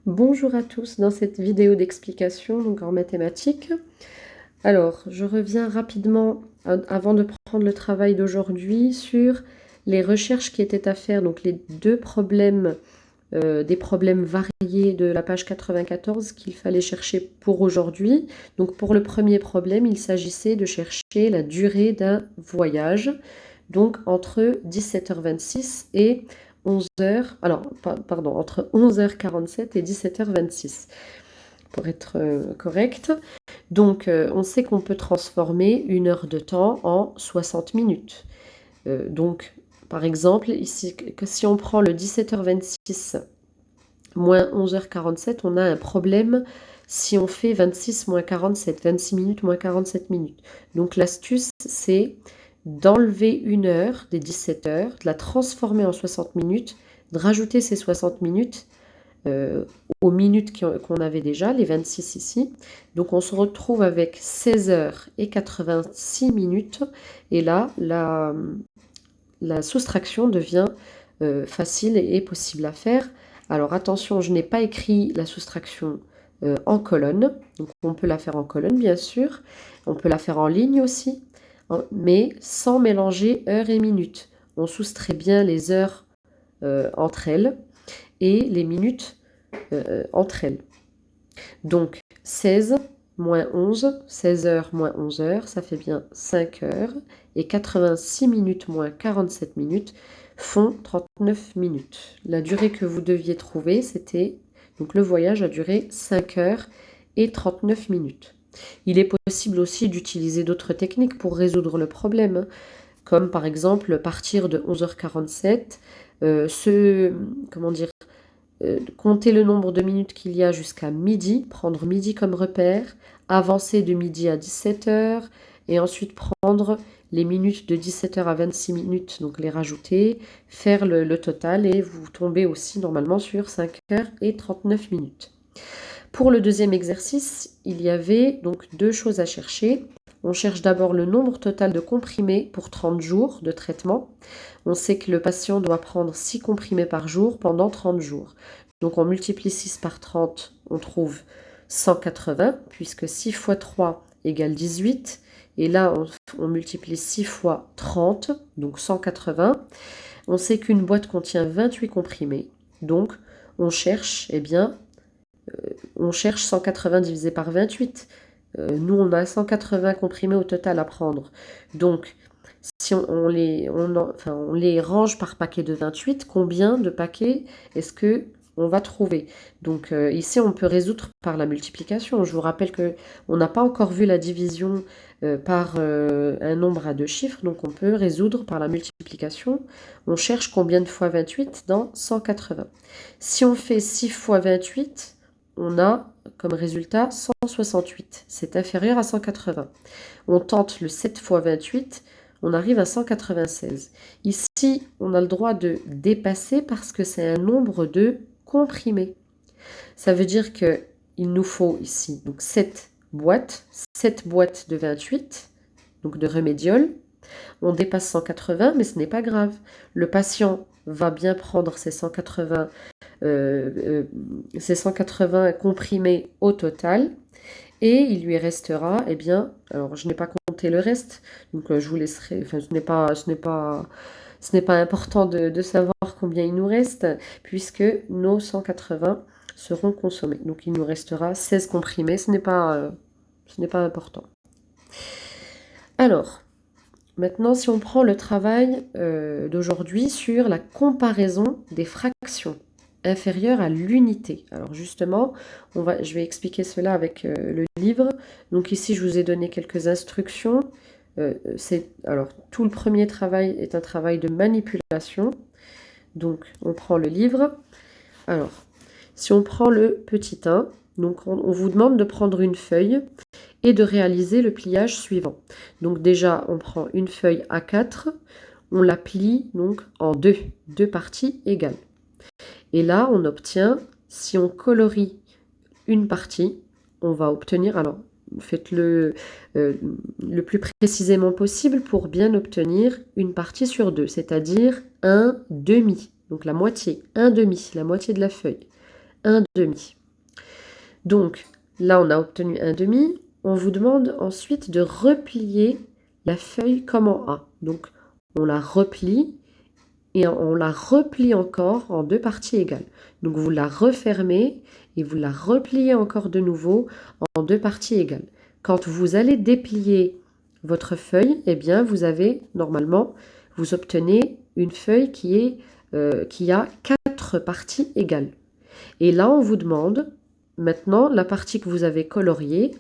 Bonjour à tous dans cette vidéo d'explication donc en mathématiques. Alors, je reviens rapidement avant de prendre le travail d'aujourd'hui sur les recherches qui étaient à faire, donc les deux problèmes, des problèmes variés de la page 94 qu'il fallait chercher pour aujourd'hui. Donc pour le premier problème, il s'agissait de chercher la durée d'un voyage, donc entre 17h26 et 11h, alors pardon, entre 11h47 et 17h26 pour être correct. Donc on sait qu'on peut transformer une heure de temps en 60 minutes. Donc par exemple, ici, si on prend le 17h26 moins 11h47, on a un problème si on fait 26 moins 47, 26 minutes moins 47 minutes. Donc l'astuce, c'est d'enlever une heure des 17 heures, de la transformer en 60 minutes, de rajouter ces 60 minutes aux minutes qu'on avait déjà, les 26 ici. Donc on se retrouve avec 16 heures et 86 minutes. Et là, la soustraction devient facile et possible à faire. Alors attention, je n'ai pas écrit la soustraction en colonne. Donc on peut la faire en colonne, bien sûr. On peut la faire en ligne aussi, mais sans mélanger heures et minutes. On soustrait bien les heures entre elles et les minutes entre elles. Donc 16 moins 11, 16 heures moins 11 heures, ça fait bien 5 heures. Et 86 minutes moins 47 minutes font 39 minutes. La durée que vous deviez trouver, c'était, donc le voyage a duré 5 heures et 39 minutes. Il est possible aussi d'utiliser d'autres techniques pour résoudre le problème, comme par exemple partir de 11h47, compter le nombre de minutes qu'il y a jusqu'à midi, prendre midi comme repère, avancer de midi à 17h, et ensuite prendre les minutes de 17h à 26 minutes, donc les rajouter, faire le total, et vous tombez aussi normalement sur 5 heures et 39 minutes. Pour le deuxième exercice, il y avait donc deux choses à chercher. On cherche d'abord le nombre total de comprimés pour 30 jours de traitement. On sait que le patient doit prendre 6 comprimés par jour pendant 30 jours. Donc on multiplie 6 par 30, on trouve 180, puisque 6 fois 3 égale 18. Et là, on multiplie 6 fois 30, donc 180. On sait qu'une boîte contient 28 comprimés. Donc on cherche, on cherche 180 divisé par 28. Nous, on a 180 comprimés au total à prendre. Donc, si on les range par paquet de 28, combien de paquets est-ce que on va trouver? Donc ici, on peut résoudre par la multiplication. Je vous rappelle qu'on n'a pas encore vu la division par un nombre à deux chiffres, donc on peut résoudre par la multiplication. On cherche combien de fois 28 dans 180. Si on fait 6 fois 28, on a comme résultat 168. C'est inférieur à 180. On tente le 7 fois 28, on arrive à 196. Ici, on a le droit de dépasser parce que c'est un nombre de comprimés. Ça veut dire qu'il nous faut ici donc 7 boîtes de 28, donc de remédiol. On dépasse 180, mais ce n'est pas grave. Le patient va bien prendre ses 180 comprimés au total, et il lui restera, alors je n'ai pas compté le reste, donc je vous laisserai, ce n'est pas important de savoir combien il nous reste, puisque nos 180 seront consommés. Donc il nous restera 16 comprimés, ce n'est pas important. Alors, maintenant, si on prend le travail d'aujourd'hui sur la comparaison des fractions inférieures à l'unité. Alors justement, je vais expliquer cela avec le livre. Donc ici, je vous ai donné quelques instructions. Alors, tout le premier travail est un travail de manipulation. Donc, on prend le livre. Alors, si on prend le petit 1, donc on vous demande de prendre une feuille et de réaliser le pliage suivant. Donc déjà, on prend une feuille A4, on la plie donc en deux parties égales. Et là, on obtient, si on colorie une partie, on va obtenir, alors faites-le le plus précisément possible pour bien obtenir une partie sur deux, c'est-à-dire un demi, donc la moitié, un demi, la moitié de la feuille. 1,5. Donc là, on a obtenu 1,5. On vous demande ensuite de replier la feuille comme en A. Donc on la replie et on la replie encore en 2 parties égales. Donc vous la refermez et vous la repliez encore de nouveau en 2 parties égales. Quand vous allez déplier votre feuille, eh bien vous avez normalement, vous obtenez une feuille qui a 4 parties égales. Et là, on vous demande maintenant la partie que vous avez coloriée,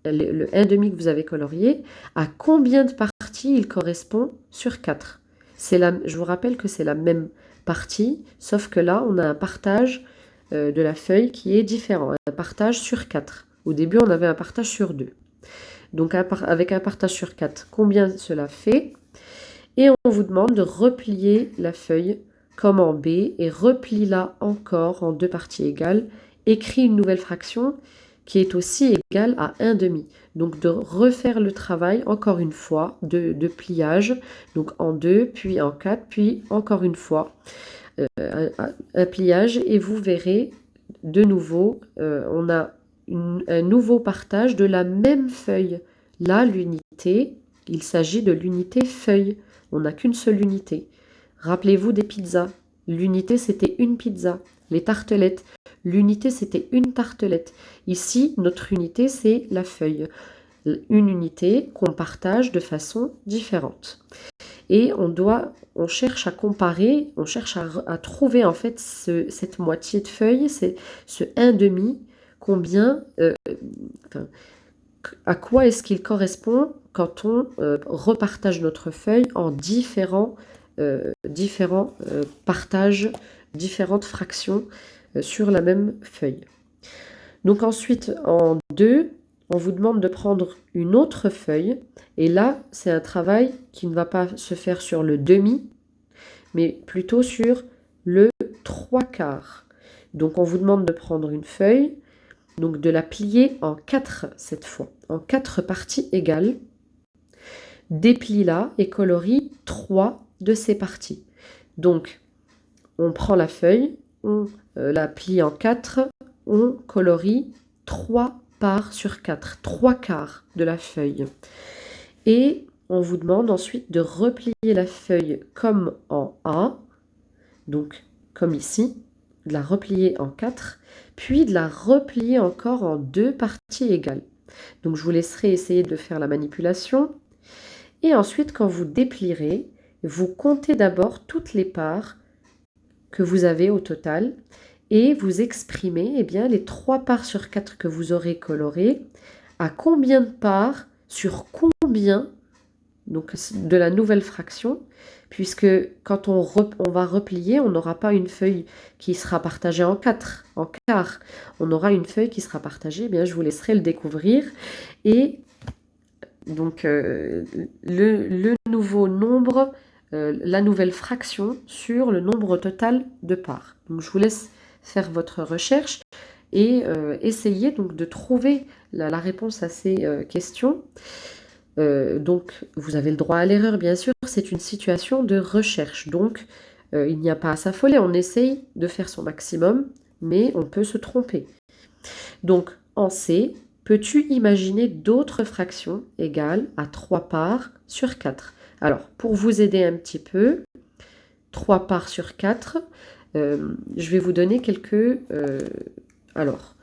le 1,5 que vous avez colorié, à combien de parties il correspond sur 4. Je vous rappelle que c'est la même partie, sauf que là, on a un partage de la feuille qui est différent, un partage sur 4. Au début, on avait un partage sur 2. Donc, avec un partage sur 4, combien cela fait? Et on vous demande de replier la feuille comme en B et replie-la encore en 2 parties égales. Écris une nouvelle fraction qui est aussi égale à 1,5. Donc de refaire le travail encore une fois de pliage, donc en 2, puis en 4, puis encore une fois un pliage et vous verrez de nouveau, on a un nouveau partage de la même feuille. Là, l'unité, il s'agit de l'unité feuille. On n'a qu'une seule unité. Rappelez-vous des pizzas. L'unité, c'était une pizza. Les tartelettes, l'unité, c'était une tartelette. Ici, notre unité, c'est la feuille. Une unité qu'on partage de façon différente. Et on cherche à comparer, on cherche à trouver en fait cette moitié de feuille, c'est ce 1,5, combien, à quoi est-ce qu'il correspond quand on repartage notre feuille en différents partages, différentes fractions sur la même feuille. Donc ensuite, en 2, on vous demande de prendre une autre feuille. Et là, c'est un travail qui ne va pas se faire sur le demi, mais plutôt sur le 3/4. Donc on vous demande de prendre une feuille, donc de la plier en 4 cette fois, en 4 parties égales. Déplie-la et colorie 3 de ces parties. Donc on prend la feuille, on la plie en 4, on colorie 3 parts sur 4, 3/4 de la feuille. Et on vous demande ensuite de replier la feuille comme en A, donc comme ici, de la replier en 4, puis de la replier encore en 2 parties égales. Donc je vous laisserai essayer de faire la manipulation. Et ensuite, quand vous déplierez, vous comptez d'abord toutes les parts que vous avez au total et vous exprimez bien, les 3 parts sur 4 que vous aurez colorées, à combien de parts sur combien donc de la nouvelle fraction, puisque quand on va replier, on n'aura pas une feuille qui sera partagée en 4, en quart. On aura une feuille qui sera partagée, bien je vous laisserai le découvrir. Et donc le nouveau nombre, la nouvelle fraction sur le nombre total de parts. Donc je vous laisse faire votre recherche et essayer donc de trouver la réponse à ces questions. Donc vous avez le droit à l'erreur bien sûr, c'est une situation de recherche, donc il n'y a pas à s'affoler, on essaye de faire son maximum, mais on peut se tromper. Donc en C, peux-tu imaginer d'autres fractions égales à 3 parts sur 4? Alors pour vous aider un petit peu, 3 parts sur 4, je vais vous donner quelques... alors,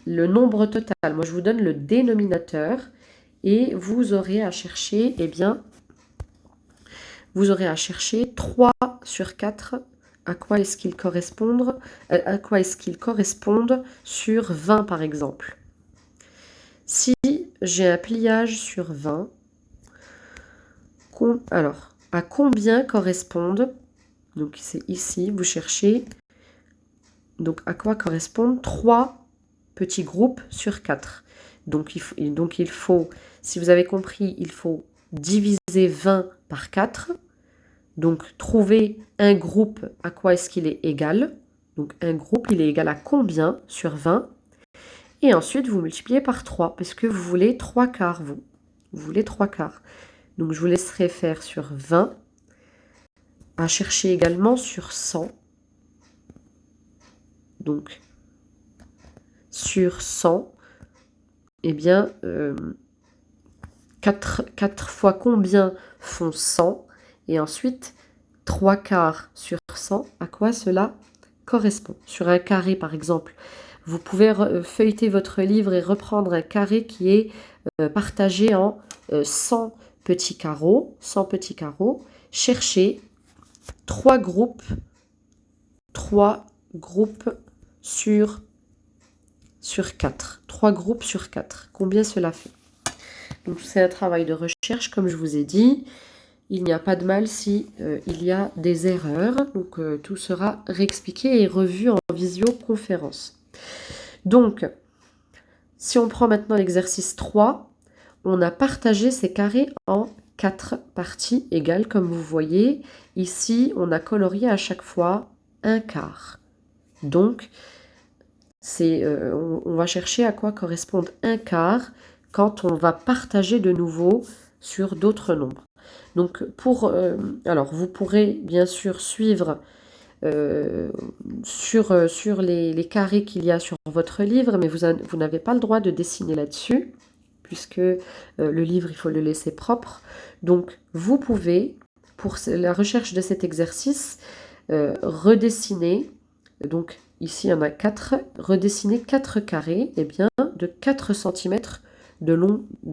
le nombre total, moi je vous donne le dénominateur, et vous aurez à chercher, vous aurez à chercher 3 sur 4, à quoi est-ce qu'ils correspondent, sur 20 par exemple. Si j'ai un pliage sur 20, alors, à combien correspondent, donc c'est ici, vous cherchez, donc à quoi correspondent 3 petits groupes sur 4. Donc il faut, si vous avez compris, il faut diviser 20 par 4. Donc trouver un groupe, à quoi est-ce qu'il est égal. Donc un groupe, il est égal à combien sur 20. Et ensuite, vous multipliez par 3, parce que vous voulez 3/4, vous. Vous voulez 3/4. Donc je vous laisserai faire sur 20, à chercher également sur 100. Donc sur 100, eh bien, 4 fois combien font 100? Et ensuite, 3 quarts sur 100, à quoi cela correspond? Sur un carré, par exemple, vous pouvez feuilleter votre livre et reprendre un carré qui est partagé en 100 petits carreaux. 100 petits carreaux. Cherchez 3 groupes sur 4. 3 groupes sur 4. Combien cela fait? Donc c'est un travail de recherche, comme je vous ai dit. Il n'y a pas de mal si il y a des erreurs. Donc tout sera réexpliqué et revu en visioconférence. Donc, si on prend maintenant l'exercice 3, on a partagé ces carrés en 4 parties égales, comme vous voyez. Ici, on a colorié à chaque fois un quart. Donc, on va chercher à quoi correspond un quart quand on va partager de nouveau sur d'autres nombres. Donc, alors, vous pourrez bien sûr suivre sur les carrés qu'il y a sur votre livre, mais vous n'avez pas le droit de dessiner là-dessus, puisque le livre, il faut le laisser propre. Donc, vous pouvez, pour la recherche de cet exercice, redessiner, donc ici il y en a 4, redessiner 4 carrés, eh bien, de 4 cm de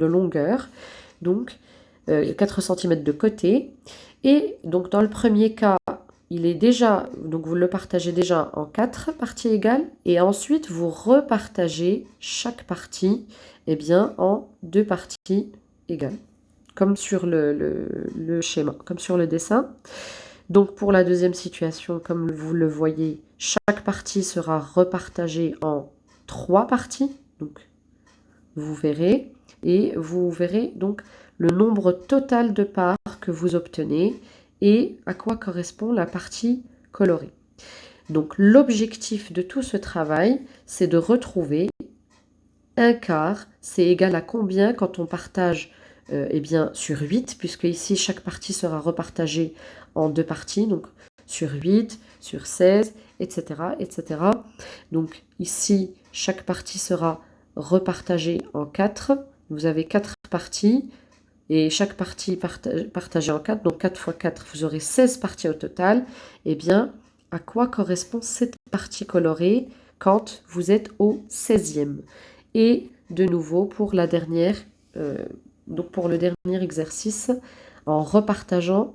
longueur, donc 4 cm de côté. Et donc dans le premier cas, il est déjà, donc vous le partagez déjà en 4 parties égales, et ensuite vous repartagez chaque partie eh bien, en 2 parties égales, comme sur le schéma, comme sur le dessin. Donc pour la deuxième situation, comme vous le voyez, chaque partie sera repartagée en 3 parties, donc vous verrez, et vous verrez donc le nombre total de parts que vous obtenez et à quoi correspond la partie colorée. Donc l'objectif de tout ce travail, c'est de retrouver un quart, c'est égal à combien quand on partage eh bien, sur 8, puisque ici chaque partie sera repartagée en 2 parties, donc sur 8, sur 16, etc. etc. Donc ici, chaque partie sera repartagée en 4. Vous avez 4 parties, et chaque partie partagée en 4, donc 4 fois 4, vous aurez 16 parties au total. Eh bien, à quoi correspond cette partie colorée quand vous êtes au 16e? Et de nouveau, pour la dernière, donc pour le dernier exercice, en repartageant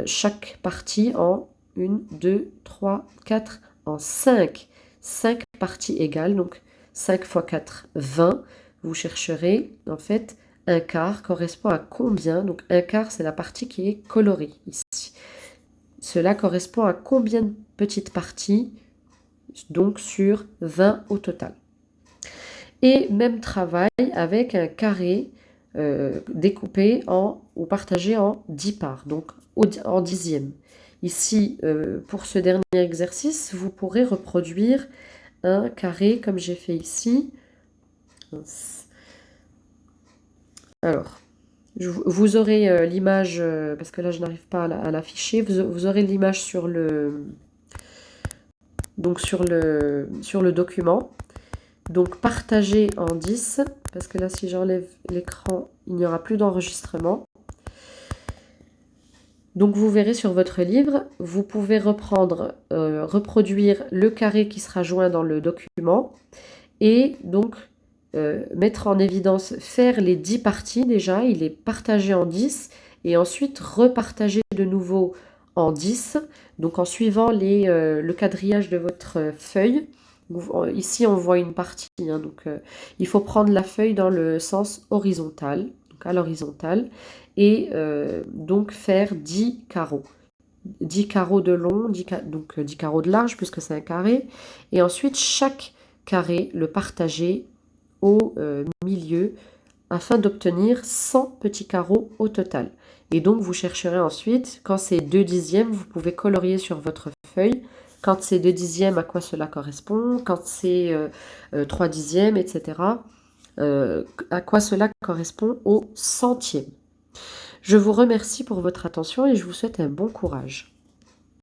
chaque partie en 1, 2, 3, 4, en 5. 5 parties égales, donc 5 fois 4, 20. Vous chercherez, en fait, un quart correspond à combien? Donc un quart, c'est la partie qui est colorée ici. Cela correspond à combien de petites parties? Donc sur 20 au total. Et même travail avec un carré découpé ou partagé en 10 parts, donc en dixième. Ici, pour ce dernier exercice, vous pourrez reproduire un carré comme j'ai fait ici. Alors, vous aurez l'image, parce que là je n'arrive pas à l'afficher, vous aurez l'image sur le document. Donc partager en 10, parce que là si j'enlève l'écran, il n'y aura plus d'enregistrement. Donc vous verrez sur votre livre, vous pouvez reproduire le carré qui sera joint dans le document et donc mettre en évidence, faire les 10 parties déjà, il est partagé en 10 et ensuite repartager de nouveau en 10, donc en suivant le quadrillage de votre feuille. Ici on voit une partie, hein, donc il faut prendre la feuille dans le sens horizontal, donc à l'horizontale, et donc faire 10 carreaux. 10 carreaux de long, 10 carreaux de large puisque c'est un carré, et ensuite chaque carré le partager au milieu afin d'obtenir 100 petits carreaux au total. Et donc vous chercherez ensuite, quand c'est 2 dixièmes, vous pouvez colorier sur votre feuille. Quand c'est 2 dixièmes, à quoi cela correspond? Quand c'est 3 dixièmes, etc. À quoi cela correspond au centième. Je vous remercie pour votre attention et je vous souhaite un bon courage.